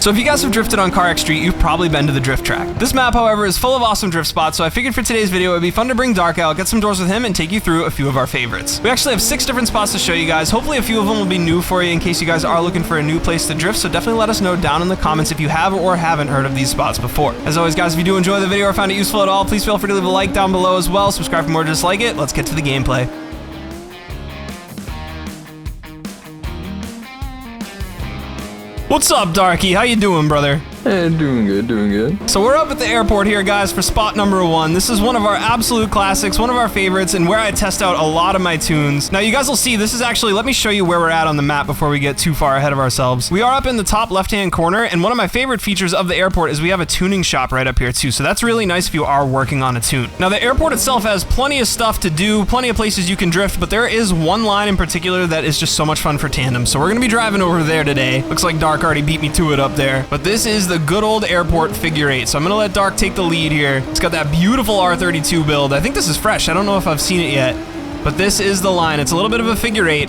So if you guys have drifted on CarX Street, you've probably been to the drift track. This map, however, is full of awesome drift spots, so I figured for today's video, it'd be fun to bring Dark out, get some doors with him, and take you through a few of our favorites. We actually have 6 different spots to show you guys. Hopefully a few of them will be new for you in case you guys are looking for a new place to drift, so definitely let us know down in the comments if you have or haven't heard of these spots before. As always, guys, if you do enjoy the video or found it useful at all, please feel free to leave a like down below as well. Subscribe for more just like it. Let's get to the gameplay. What's up, Darky? How you doing, brother? Hey, doing good, doing good. So we're up at the airport here, guys, for spot number 1. This is one of our absolute classics, one of our favorites, and where I test out a lot of my tunes. Now, you guys will see, this is actually, let me show you where we're at on the map before we get too far ahead of ourselves. We are up in the top left-hand corner, and one of my favorite features of the airport is we have a tuning shop right up here, too, so that's really nice if you are working on a tune. Now, the airport itself has plenty of stuff to do, plenty of places you can drift, but there is one line in particular that is just so much fun for tandem, so we're going to be driving over there today. Looks like Dark already beat me to it up there, but this is the good old airport figure 8. So I'm gonna let Dark take the lead here. It's got that beautiful R32 build. I think this is fresh. I don't know if I've seen it yet, but this is the line. It's a little bit of a figure 8.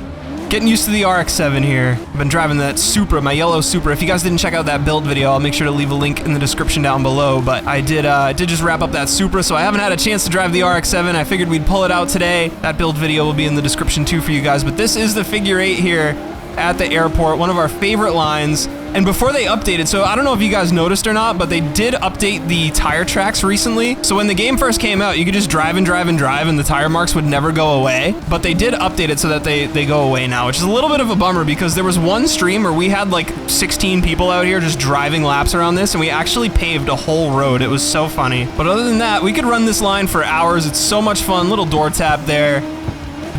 Getting used to the RX-7 here. I've been driving that Supra, my yellow Supra. If you guys didn't check out that build video, I'll make sure to leave a link in the description down below. But I did just wrap up that Supra, so I haven't had a chance to drive the RX-7. I figured we'd pull it out today. That build video will be in the description too for you guys. But this is the figure 8 here at the airport, one of our favorite lines. And before they updated, so I don't know if you guys noticed or not, but they did update the tire tracks recently. So when the game first came out, you could just drive and drive and drive and the tire marks would never go away. But they did update it so that they go away now, which is a little bit of a bummer because there was one stream where we had like 16 people out here just driving laps around this and we actually paved a whole road. It was so funny. But other than that, we could run this line for hours. It's so much fun. Little door tap there.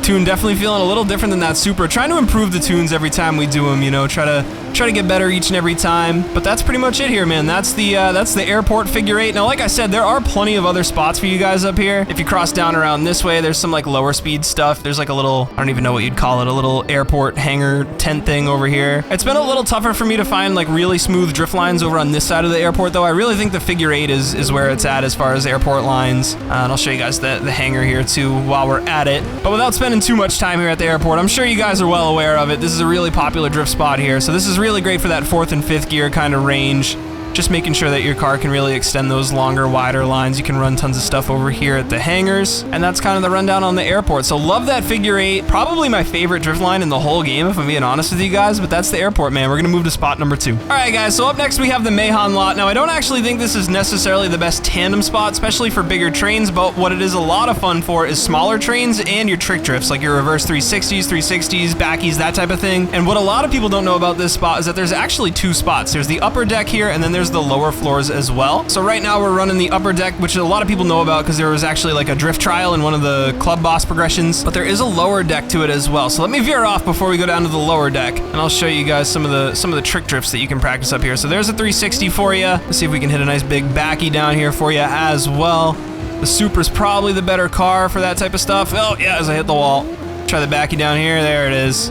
Tune definitely feeling a little different than that Supra. Trying to improve the tunes every time we do them, you know, try to get better each and every time. But that's pretty much it here, man. That's the airport figure 8. Now, like I said, there are plenty of other spots for you guys up here. If you cross down around this way, there's some like lower speed stuff. There's like a little, I don't even know what you'd call it, a little airport hangar tent thing over here. It's been a little tougher for me to find like really smooth drift lines over on this side of the airport, though. I really think the figure 8 is where it's at as far as airport lines. And I'll show you guys the hangar here too while we're at it. But without spending too much time here at the airport, I'm sure you guys are well aware of it. This is a really popular drift spot here, so this is really great for that 4th and 5th gear kind of range. Just making sure that your car can really extend those longer, wider lines. You can run tons of stuff over here at the hangars, and that's kind of the rundown on the airport. So love that figure 8. Probably my favorite drift line in the whole game, if I'm being honest with you guys, but that's the airport, man. We're gonna move to spot number 2. All right, guys, so up next we have the Mayon Lot. Now, I don't actually think this is necessarily the best tandem spot, especially for bigger trains, but what it is a lot of fun for is smaller trains and your trick drifts, like your reverse 360s, backies, that type of thing. And what a lot of people don't know about this spot is that there's actually 2 spots. There's the upper deck here, and then there's the lower floors as well. So right now we're running the upper deck, which a lot of people know about because there was actually like a drift trial in one of the club boss progressions, but there is a lower deck to it as well. So let me veer off before we go down to the lower deck, and I'll show you guys some of the trick drifts that you can practice up here. So there's a 360 for you. Let's see if we can hit a nice big backy down here for you as well. The Supra's probably the better car for that type of stuff. Oh yeah, as I hit the wall. Try the backy down here. There it is.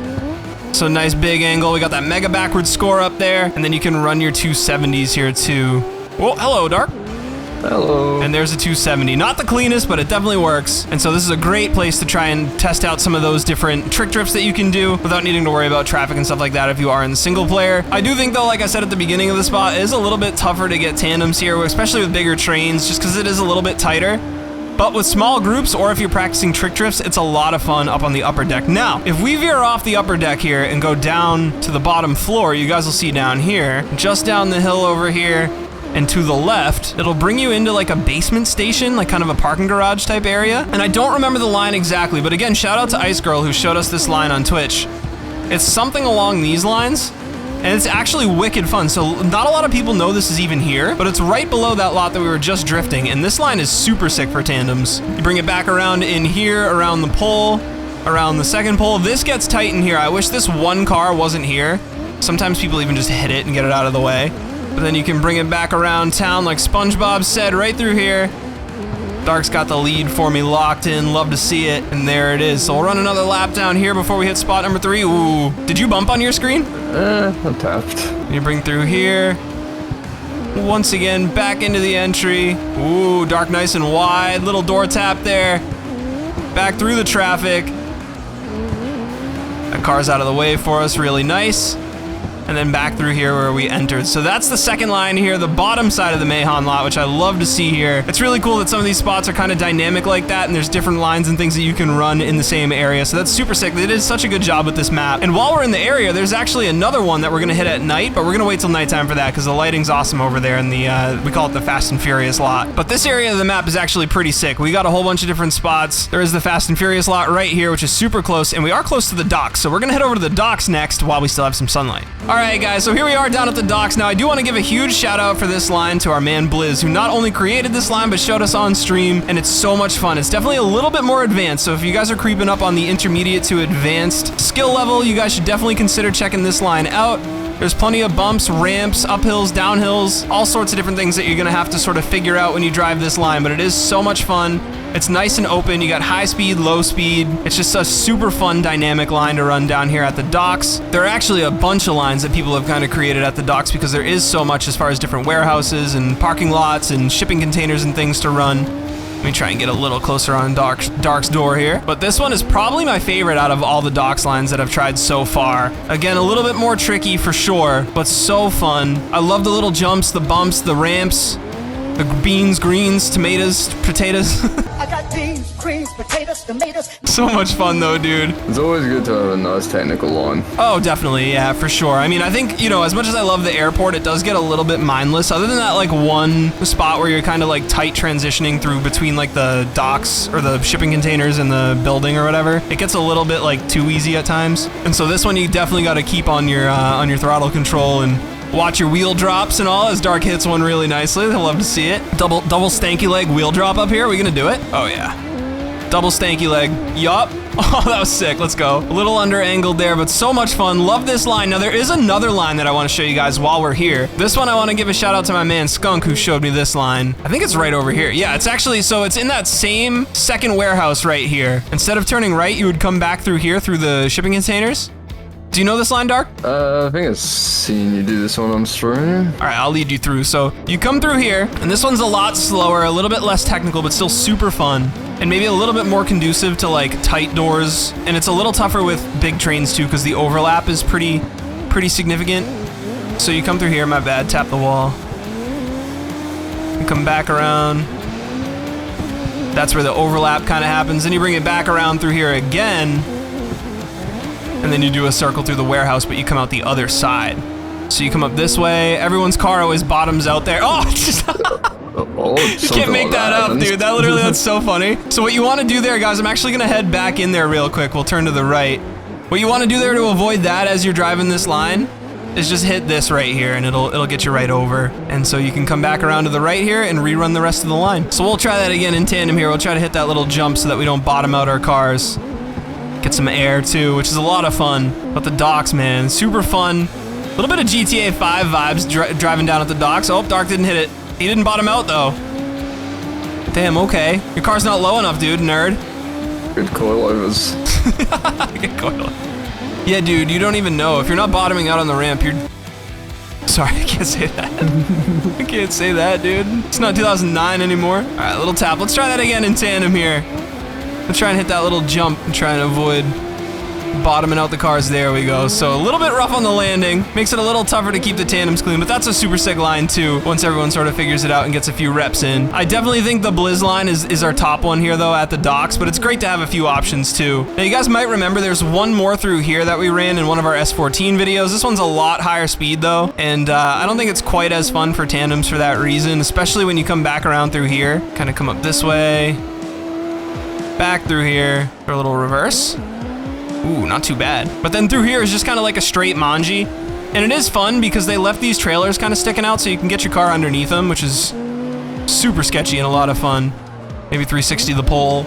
So nice big angle. We got that mega backwards score up there, and then you can run your 270s here too. Well, hello, Dark. Hello. And there's a 270. Not the cleanest, but it definitely works. And so this is a great place to try and test out some of those different trick drifts that you can do without needing to worry about traffic and stuff like that if you are in the single player. I do think, though, like I said at the beginning of the spot, it is a little bit tougher to get tandems here, especially with bigger trains, just because it is a little bit tighter. But with small groups, or if you're practicing trick drifts, it's a lot of fun up on the upper deck. Now, if we veer off the upper deck here and go down to the bottom floor, you guys will see down here, just down the hill over here, and to the left, it'll bring you into like a basement station, like kind of a parking garage type area. And I don't remember the line exactly, but again, shout out to Ice Girl who showed us this line on Twitch. It's something along these lines, and it's actually wicked fun. So not a lot of people know this is even here, but it's right below that lot that we were just drifting, and this line is super sick for tandems. You bring it back around in here, around the pole, around the second pole. This gets tight in here. I wish this one car wasn't here. Sometimes people even just hit it and get it out of the way. But then you can bring it back around town like SpongeBob said, right through here. Dark's got the lead for me locked in. Love to see it. And there it is. So we'll run another lap down here before we hit spot number 3. Ooh. Did you bump on your screen? I'm tapped. You bring through here. Once again, back into the entry. Ooh, Dark nice and wide. Little door tap there. Back through the traffic. That car's out of the way for us. Really nice. and then back through here where we entered. So that's the second line here, the bottom side of the Mayon Lot, which I love to see here. It's really cool that some of these spots are kind of dynamic like that, and there's different lines and things that you can run in the same area. So that's super sick. They did such a good job with this map. And while we're in the area, there's actually another one that we're gonna hit at night, but we're gonna wait till nighttime for that because the lighting's awesome over there in the, we call it the Fast and Furious lot. But this area of the map is actually pretty sick. We got a whole bunch of different spots. There is the Fast and Furious lot right here, which is super close, and we are close to the docks. So we're gonna head over to the docks next while we still have some sunlight. All right, guys, so here we are down at the docks. Now, I do want to give a huge shout out for this line to our man BLIZ, who not only created this line, but showed us on stream, and it's so much fun. It's definitely a little bit more advanced, so if you guys are creeping up on the intermediate to advanced skill level, you guys should definitely consider checking this line out. There's plenty of bumps, ramps, uphills, downhills, all sorts of different things that you're gonna have to sort of figure out when you drive this line, but it is so much fun. It's nice and open. You got high speed, low speed. It's just a super fun, dynamic line to run down here at the docks. There are actually a bunch of lines that people have kind of created at the docks because there is so much as far as different warehouses and parking lots and shipping containers and things to run. Let me try and get a little closer on Dark's door here. But this one is probably my favorite out of all the docks lines that I've tried so far. Again, a little bit more tricky for sure, but so fun. I love the little jumps, the bumps, the ramps, the beans, greens, tomatoes, potatoes. I got beans, greens, potatoes, tomatoes. So much fun though, dude. It's always good to have a nice technical line. Oh, definitely, yeah, for sure. I mean, I think, you know, as much as I love the airport, it does get a little bit mindless. Other than that, like, one spot where you're kind of like tight transitioning through between like the docks or the shipping containers and the building or whatever, it gets a little bit like too easy at times. And so this one, you definitely got to keep on your throttle control and watch your wheel drops and all as Dark hits one really nicely. They'll love to see it. Double stanky leg wheel drop up here. Are we gonna do it? Oh yeah. Double stanky leg. Yup. Oh, that was sick. Let's go. A little under angled there, but so much fun. Love this line. Now there is another line that I want to show you guys while we're here. This one I want to give a shout out to my man Skunk who showed me this line. I think it's right over here. Yeah, it's actually, so it's in that same second warehouse right here. Instead of turning right, you would come back through here through the shipping containers. Do you know this line, Dark? I think I've seen you do this one on stream. All right, I'll lead you through. So you come through here, and this one's a lot slower, a little bit less technical, but still super fun, and maybe a little bit more conducive to like tight doors. And it's a little tougher with big trains too, because the overlap is pretty significant. So you come through here, my bad, tap the wall. You come back around. That's where the overlap kind of happens. Then you bring it back around through here again. And then you do a circle through the warehouse, but you come out the other side. So you come up this way. Everyone's car always bottoms out there. Oh, you can't make that up, dude. That's so funny. So what you want to do there, guys, I'm actually gonna head back in there real quick. We'll turn to the right. What you want to do there to avoid that as you're driving this line is just hit this right here, and it'll get you right over. And so you can come back around to the right here and rerun the rest of the line. So we'll try that again in tandem here. We'll try to hit that little jump so that we don't bottom out our cars. Get some air too, which is a lot of fun. But the docks, man, super fun. A little bit of GTA 5 vibes driving down at the docks. Oh, Dark didn't hit it. He didn't bottom out though. Damn, okay. Your car's not low enough, dude, nerd. Good coilovers. Good coilover. Yeah, dude, you don't even know. If you're not bottoming out on the ramp, you're... Sorry, I can't say that. I can't say that, dude. It's not 2009 anymore. All right, little tap. Let's try that again in tandem here. Let's try and hit that little jump and try and avoid bottoming out the cars. There we go. So a little bit rough on the landing. Makes it a little tougher to keep the tandems clean, but that's a super sick line too, once everyone sort of figures it out and gets a few reps in. I definitely think the BLIZ line is our top one here though at the docks, but it's great to have a few options too. Now you guys might remember there's one more through here that we ran in one of our S14 videos. This one's a lot higher speed though, and I don't think it's quite as fun for tandems for that reason, especially when you come back around through here. Kind of come up this way, back through here for a little reverse. Ooh, not too bad. But then through here is just kind of like a straight manji. And it is fun because they left these trailers kind of sticking out so you can get your car underneath them, which is super sketchy and a lot of fun. Maybe 360 the pole.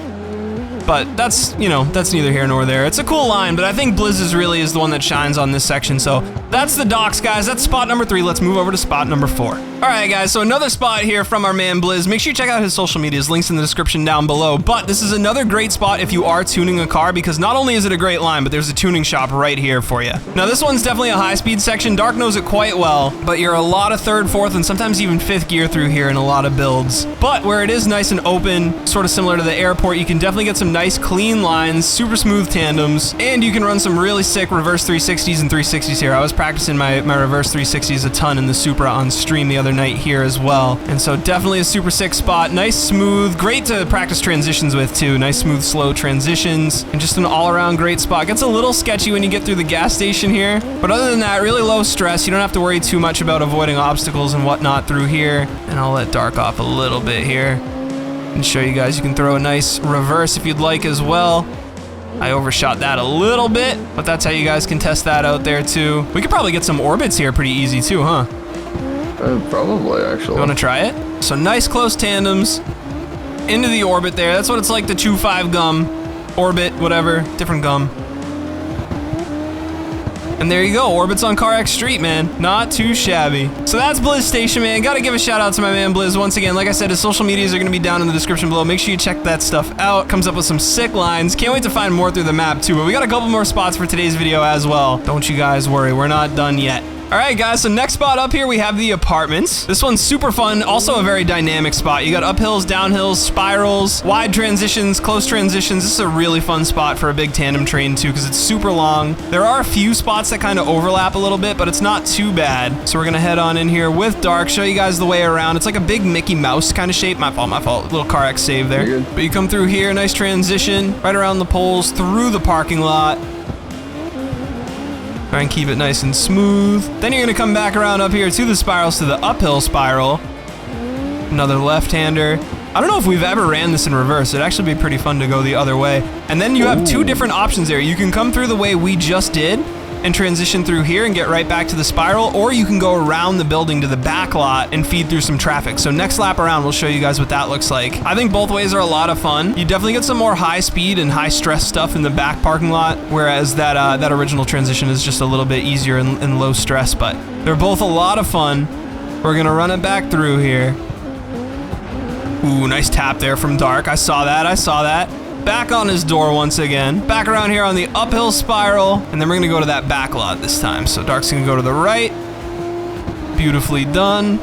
But that's, you know, that's neither here nor there. It's a cool line, but I think BLIZ really is the one that shines on this section. So that's the docks, guys. That's spot number 3. Let's move over to spot number 4. All right, guys, so another spot here from our man BLIZ. Make sure you check out his social medias, links in the description down below. But this is another great spot if you are tuning a car, because not only is it a great line, but there's a tuning shop right here for you. Now, this one's definitely a high-speed section. Dark knows it quite well, but you're a lot of 3rd, 4th, and sometimes even 5th gear through here in a lot of builds. But where it is nice and open, sort of similar to the airport, you can definitely get some nice, clean lines, super smooth tandems, and you can run some really sick reverse 360s and 360s here. I was practicing my reverse 360s a ton in the Supra on stream the other night here as well. And so definitely a super sick spot. Nice, smooth, great to practice transitions with too. Nice, smooth, slow transitions, and just an all-around great spot. Gets a little sketchy when you get through the gas station here, but other than that, really low stress. You don't have to worry too much about avoiding obstacles and whatnot through here. And I'll let Dark off a little bit here and show you guys you can throw a nice reverse if you'd like as well. I overshot that a little bit, but that's how you guys can test that out there too. We could probably get some orbits here pretty easy too, huh? Probably, actually. You wanna try it? So nice close tandems into the orbit there. That's what it's like to chew 5 gum, orbit, whatever, different gum. And there you go, orbits on CarX Street, man. Not too shabby. So that's BLIZZ Station, man. Gotta give a shout out to my man Blizz once again. Like I said, his social medias are gonna be down in the description below. Make sure you check that stuff out. Comes up with some sick lines. Can't wait to find more through the map too, but we got a couple more spots for today's video as well. Don't you guys worry, we're not done yet. All right, guys, so next spot up here, we have the apartments. This one's super fun, also a very dynamic spot. You got uphills, downhills, spirals, wide transitions, close transitions. This is a really fun spot for a big tandem train too, because it's super long. There are a few spots that kind of overlap a little bit, but it's not too bad. So we're gonna head on in here with Dark, show you guys the way around. It's like a big Mickey Mouse kind of shape. My fault. Little CarX save there. You're good. But you come through here, nice transition, right around the poles, through the parking lot. Try and keep it nice and smooth. Then you're gonna come back around up here to the spirals, to the uphill spiral. Another left-hander. I don't know if we've ever ran this in reverse. It'd actually be pretty fun to go the other way. And then you have 2 different options there. You can come through the way we just did and transition through here and get right back to the spiral, or you can go around the building to the back lot and feed through some traffic. So next lap around, we'll show you guys what that looks like. I think both ways are a lot of fun. You definitely get some more high speed and high stress stuff in the back parking lot, whereas that original transition is just a little bit easier and low stress, but they're both a lot of fun. We're gonna run it back through here. Ooh, nice tap there from Dark. I saw that. Back on his door once again. Back around here on the uphill spiral, and then we're gonna go to that back lot this time. So Dark's gonna go to the right. Beautifully done.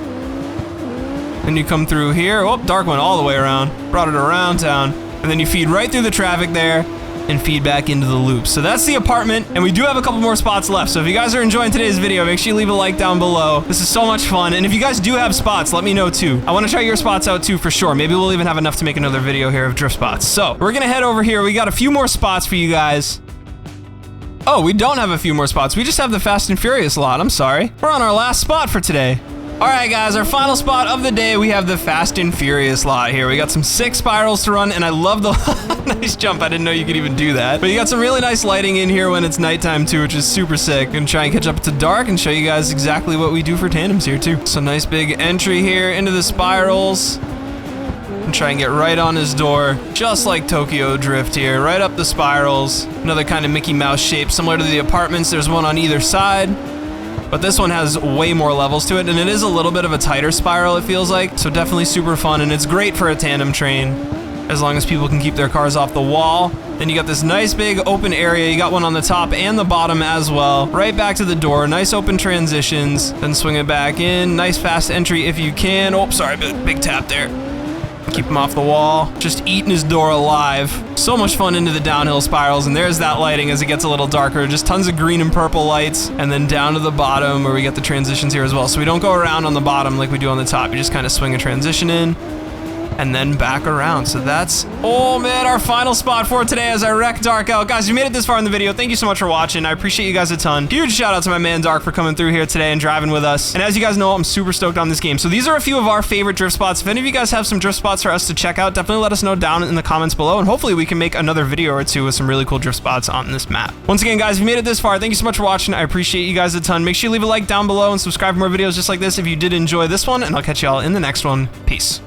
Then you come through here. Oh, Dark went all the way around. Brought it around town. And then you feed right through the traffic there and feed back into the loop. So that's the apartment, and we do have a couple more spots left. So if you guys are enjoying today's video, make sure you leave a like down below. This is so much fun, and if you guys do have spots, let me know too. I want to try your spots out too for sure. Maybe we'll even have enough to make another video here of drift spots. So we're gonna head over here. We got a few more spots for you guys. Oh, we don't have a few more spots. We just have the Fast and Furious lot. I'm sorry. We're on our last spot for today. All right, guys, our final spot of the day, we have the Fast and Furious lot here. We got some sick spirals to run, and I love the nice jump. I didn't know you could even do that. But you got some really nice lighting in here when it's nighttime too, which is super sick. Gonna try and catch up to Dark and show you guys exactly what we do for tandems here too. So nice big entry here into the spirals. And try and get right on his door, just like Tokyo Drift here, right up the spirals. Another kind of Mickey Mouse shape, similar to the apartments. There's one on either side. But this one has way more levels to it, and it is a little bit of a tighter spiral, it feels like. So definitely super fun, and it's great for a tandem train, as long as people can keep their cars off the wall. Then you got this nice big open area. You got one on the top and the bottom as well. Right back to the door, nice open transitions. Then swing it back in, nice fast entry if you can. Oh, sorry, big tap there. Keep him off the wall, just eating his door alive. So much fun into the downhill spirals, and there's that lighting as it gets a little darker. Just tons of green and purple lights, and then down to the bottom where we get the transitions here as well. So we don't go around on the bottom like we do on the top. You just kind of swing a transition in, and then back around. So that's, oh man, our final spot for today as I wreck Dark out. Guys, you made it this far in the video. Thank you so much for watching. I appreciate you guys a ton. Huge shout out to my man Dark for coming through here today and driving with us. And as you guys know, I'm super stoked on this game. So these are a few of our favorite drift spots. If any of you guys have some drift spots for us to check out, definitely let us know down in the comments below, and hopefully we can make another video or two with some really cool drift spots on this map. Once again, guys, if you made it this far, thank you so much for watching. I appreciate you guys a ton. Make sure you leave a like down below and subscribe for more videos just like this if you did enjoy this one, and I'll catch y'all in the next one. Peace.